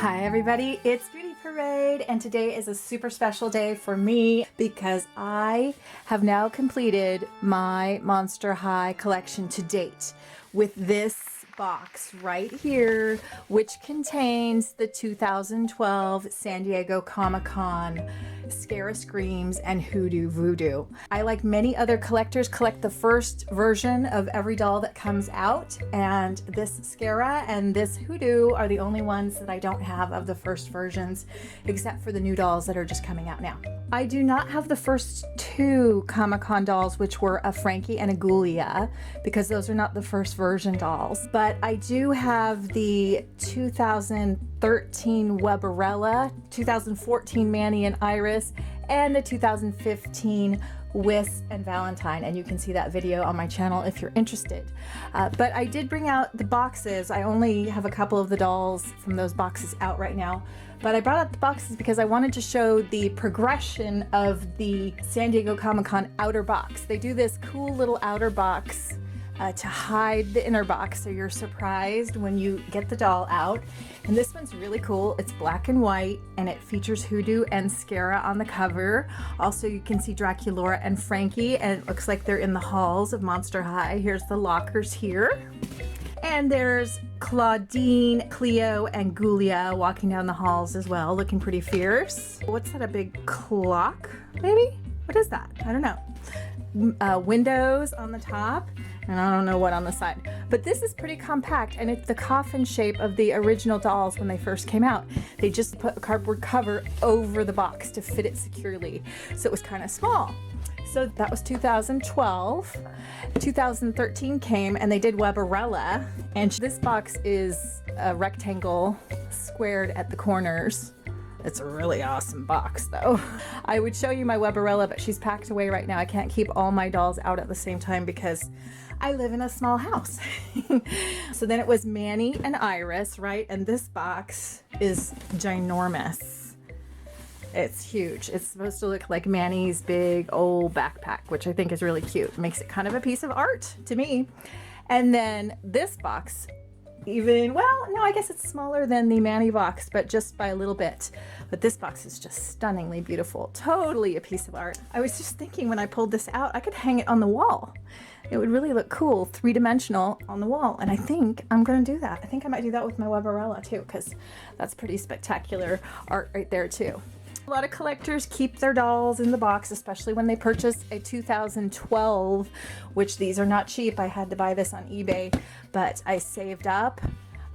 Hi everybody, it's Goodieparade, and today is a super special day for me because I have now completed my Monster High collection to date with this box right here, which contains the 2012 San Diego Comic-Con Scarah Screams and Hoodude Voodoo. I, like many other collectors, collect the first version of every doll that comes out, and this Scarah and this Hoodude are the only ones that I don't have of the first versions, except for the new dolls that are just coming out now. I do not have the first two Comic-Con dolls, which were a Frankie and a Ghoulia, because those are not the first version dolls, but I do have the 2013 Webberella, 2014 Manny and Iris, and the 2015 Wisp and Valentine, and you can see that video on my channel if you're interested. But I did bring out the boxes. I only have a couple of the dolls from those boxes out right now, but I brought out the boxes because I wanted to show the progression of the San Diego Comic-Con outer box. They do this cool little outer box to hide the inner box, so you're surprised when you get the doll out. And this one's really cool. It's black and white, and it features Hoodude and Scarah on the cover. Also, you can see Draculaura and Frankie, and it looks like they're in the halls of Monster High. Here's the lockers here. And there's Claudine, Cleo, and Ghoulia walking down the halls as well, looking pretty fierce. What's that, a big clock, maybe? What is that? I don't know. Windows on the top, and I don't know what on the side. But this is pretty compact, and it's the coffin shape of the original dolls when they first came out. They just put a cardboard cover over the box to fit it securely, so it was kind of small. So that was 2012. 2013 came, and they did Webberella, and this box is a rectangle squared at the corners. It's a really awesome box though. I would show you my Webberella, but she's packed away right now. I can't keep all my dolls out at the same time because I live in a small house. So then it was Manny and Iris, right? And this box is ginormous. It's huge. It's supposed to look like Manny's big old backpack, which I think is really cute. It makes it kind of a piece of art to me. And then this box, even, well, no, I guess it's smaller than the Manny box, but just by a little bit. But this box is just stunningly beautiful. Totally a piece of art. I was just thinking when I pulled this out, I could hang it on the wall. It would really look cool, three-dimensional on the wall. And I think I'm going to do that. I think I might do that with my Webberella too, because that's pretty spectacular art right there too. A lot of collectors keep their dolls in the box, especially when they purchase a 2012, which these are not cheap. I had to buy this on eBay, but I saved up.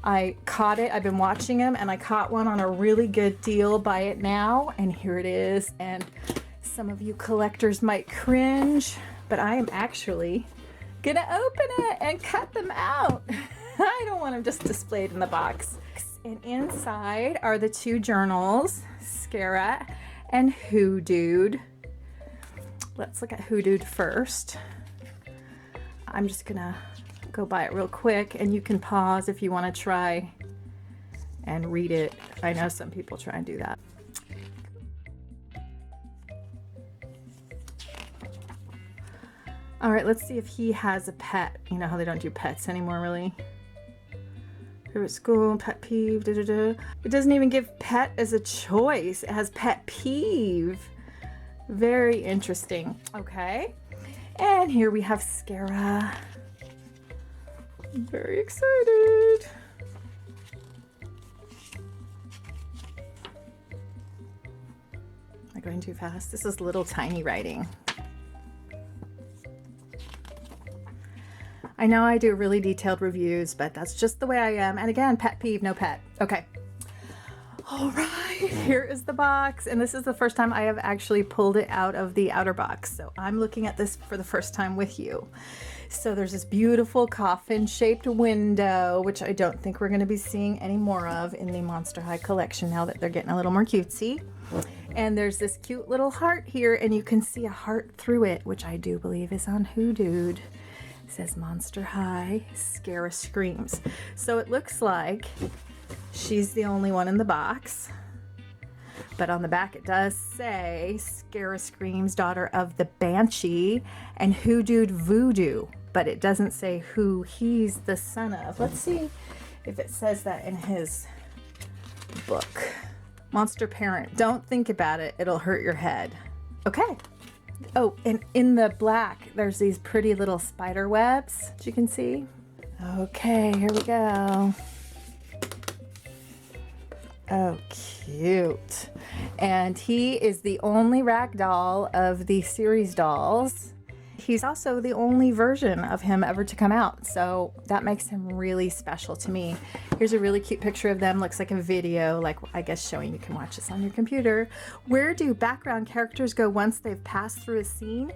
I caught it. I've been watching them, and I caught one on a really good deal. Buy it now, and here it is. And some of you collectors might cringe, but I am actually gonna open it and cut them out. I don't want them just displayed in the box. And inside are the two journals, Scarah and Hoodude. Let's look at Hoodude first. I'm just gonna go by it real quick, and you can pause if you want to try and read it. I know some people try and do that. All right, let's see if he has a pet. You know how they don't do pets anymore, really. Favorite school, pet peeve, da da da. It doesn't even give pet as a choice. It has pet peeve. Very interesting. Okay. And here we have Scarah. I'm very excited. Am I going too fast? This is little tiny writing. I know I do really detailed reviews, but that's just the way I am. And again, pet peeve, no pet. Okay. All right, here is the box. And this is the first time I have actually pulled it out of the outer box. So I'm looking at this for the first time with you. So there's this beautiful coffin-shaped window, which I don't think we're going to be seeing any more of in the Monster High collection now that they're getting a little more cutesy. And there's this cute little heart here, and you can see a heart through it, which I do believe is on Hoodude. It says Monster High Scarah Screams. So it looks like she's the only one in the box. But on the back it does say Scarah Screams, daughter of the Banshee, and Hoodude Voodoo. But it doesn't say who he's the son of. Let's see if it says that in his book. Monster Parent. Don't think about it. It'll hurt your head. Okay. Oh, and in the black, there's these pretty little spider webs that you can see. Okay, here we go. Oh, cute. And he is the only rag doll of the series dolls. He's also the only version of him ever to come out, so that makes him really special to me. Here's a really cute picture of them. Looks like a video, like I guess showing you can watch this on your computer. Where do background characters go once they've passed through a scene?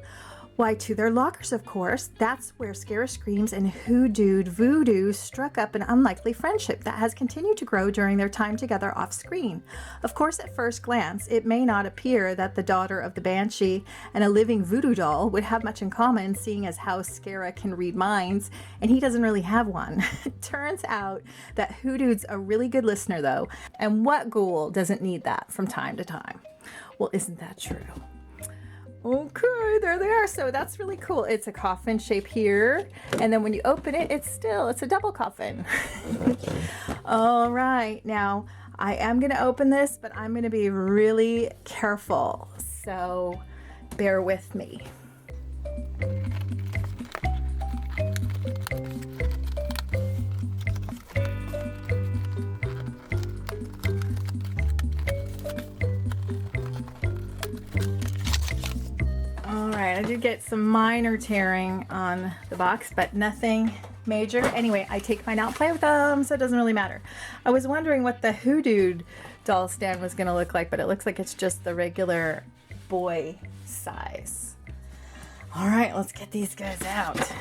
Why, to their lockers, of course. That's where Scarah Screams and Hoodude Voodoo struck up an unlikely friendship that has continued to grow during their time together off screen. Of course, at first glance, it may not appear that the daughter of the Banshee and a living voodoo doll would have much in common, seeing as how Scarah can read minds, and he doesn't really have one. It turns out that Hoodude's a really good listener, though, and what ghoul doesn't need that from time to time? Well, isn't that true? Okay, there they are. So that's really cool. It's a coffin shape here. And then when you open it, it's a double coffin. All right. Now, I am going to open this, but I'm going to be really careful. So bear with me. I did get some minor tearing on the box, but nothing major. Anyway, I take mine out, play with them, so it doesn't really matter. I was wondering what the Hoodude doll stand was going to look like, but it looks like it's just the regular boy size. All right, let's get these guys out.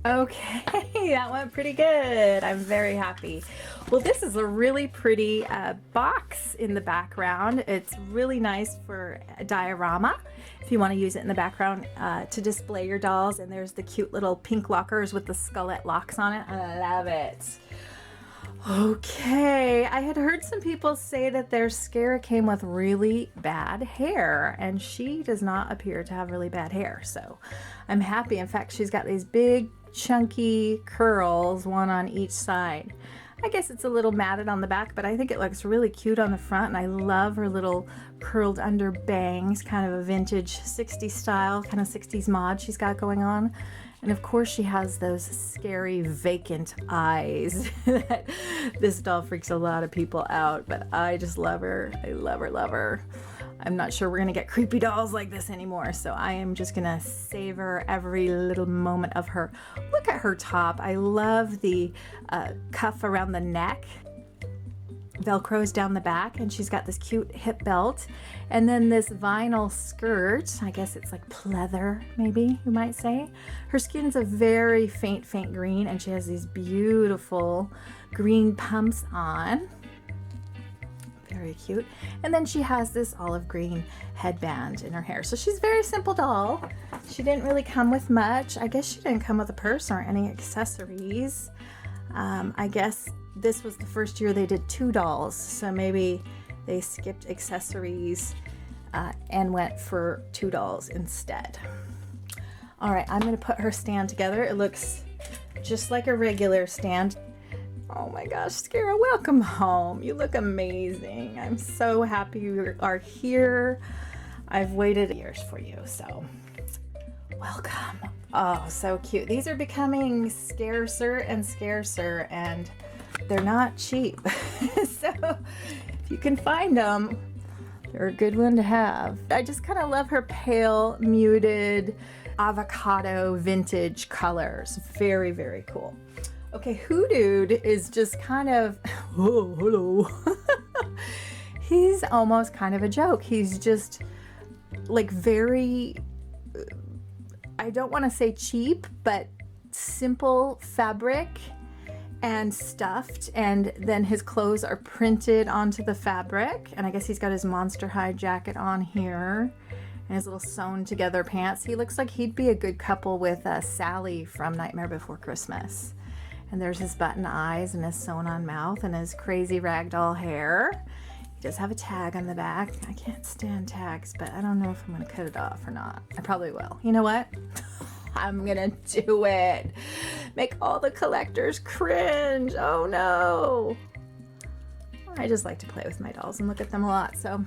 Okay, that went pretty good. I'm very happy. Well, this is a really pretty box in the background. It's really nice for a diorama if you want to use it in the background to display your dolls. And there's the cute little pink lockers with the skullet locks on it. I love it. Okay, I had heard some people say that their Scarah came with really bad hair, and she does not appear to have really bad hair, so I'm happy. In fact, she's got these big chunky curls, one on each side. I guess it's a little matted on the back, but I think it looks really cute on the front, and I love her little curled under bangs, kind of a vintage 60s style, kind of 60s mod she's got going on. And of course she has those scary vacant eyes. This doll freaks a lot of people out, but I just love her. I love her, love her. I'm not sure we're gonna get creepy dolls like this anymore, so I am just gonna savor every little moment of her. Look at her top. I love the cuff around the neck. Velcros down the back, and she's got this cute hip belt, and then this vinyl skirt. I guess it's like pleather, maybe you might say. Her skin's a very faint green, and she has these beautiful green pumps on. Very cute. And then she has this olive green headband in her hair. So she's a very simple doll. She didn't really come with much. I guess she didn't come with a purse or any accessories. I guess this was the first year they did 2 dolls, so maybe they skipped accessories and went for 2 dolls instead. All right, I'm gonna put her stand together. It looks just like a regular stand. Oh my gosh, Scarah, welcome home. You look amazing. I'm so happy you are here. I've waited years for you, so welcome. Oh, so cute. These are becoming scarcer and scarcer, and they're not cheap. So if you can find them, they're a good one to have. I just kind of love her pale, muted, avocado vintage colors. Very, very cool. Okay, Hoodude is just kind of, oh, hello. He's almost kind of a joke. He's just like very, I don't want to say cheap, but simple fabric and stuffed, and then his clothes are printed onto the fabric, and I guess he's got his Monster High jacket on here, and his little sewn together pants. He looks like he'd be a good couple with Sally from Nightmare Before Christmas. And there's his button eyes and his sewn on mouth and his crazy ragdoll hair. He does have a tag on the back. I can't stand tags, but I don't know if I'm gonna cut it off or not. I probably will. You know what? I'm gonna do it. Make all the collectors cringe. Oh no. I just like to play with my dolls and look at them a lot, so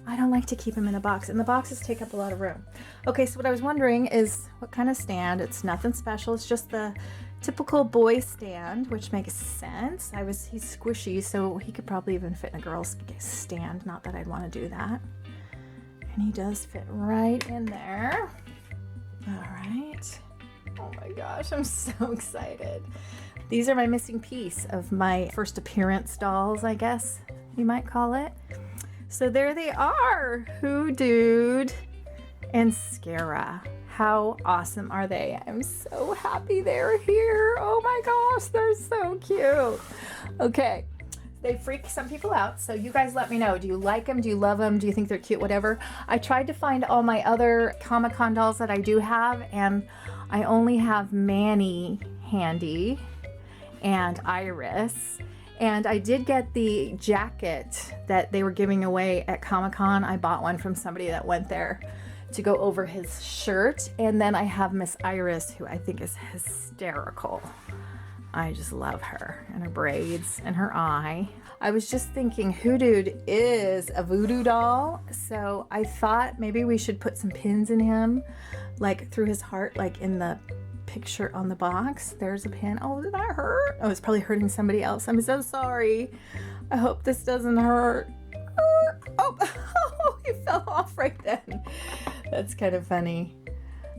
I don't like to keep them in a box, and the boxes take up a lot of room. Okay, so what I was wondering is what kind of stand. It's nothing special. It's just the typical boy stand, which makes sense. He's squishy, so he could probably even fit in a girl's stand. Not that I'd want to do that. And he does fit right in there. All right. Oh my gosh, I'm so excited. These are my missing piece of my first appearance dolls, I guess you might call it. So there they are, Hoodude and Scarah. How awesome are they? I'm so happy they're here. Oh my gosh, they're so cute. Okay, they freak some people out, so you guys let me know. Do you like them? Do you love them? Do you think they're cute? Whatever. I tried to find all my other Comic-Con dolls that I do have, and I only have Manny handy and Iris. And I did get the jacket that they were giving away at Comic-Con. I bought one from somebody that went there to go over his shirt. And then I have Miss Iris, who I think is hysterical. I just love her and her braids and her eye. I was just thinking Hoodude is a voodoo doll, so I thought maybe we should put some pins in him, like through his heart, like in the picture on the box. There's a pin. Oh, did that hurt? Oh, it's probably hurting somebody else. I'm so sorry. I hope this doesn't hurt. Oh, he fell off right then. That's kind of funny.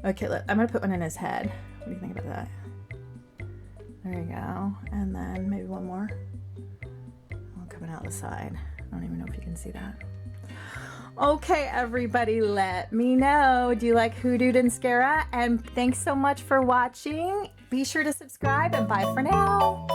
Okay, I'm gonna put one in his head. What do you think about that? There you go. And then maybe one more. Oh, coming out the side. I don't even know if you can see that. Okay, everybody, let me know. Do you like Hoodude and Scarah? And thanks so much for watching. Be sure to subscribe, and bye for now.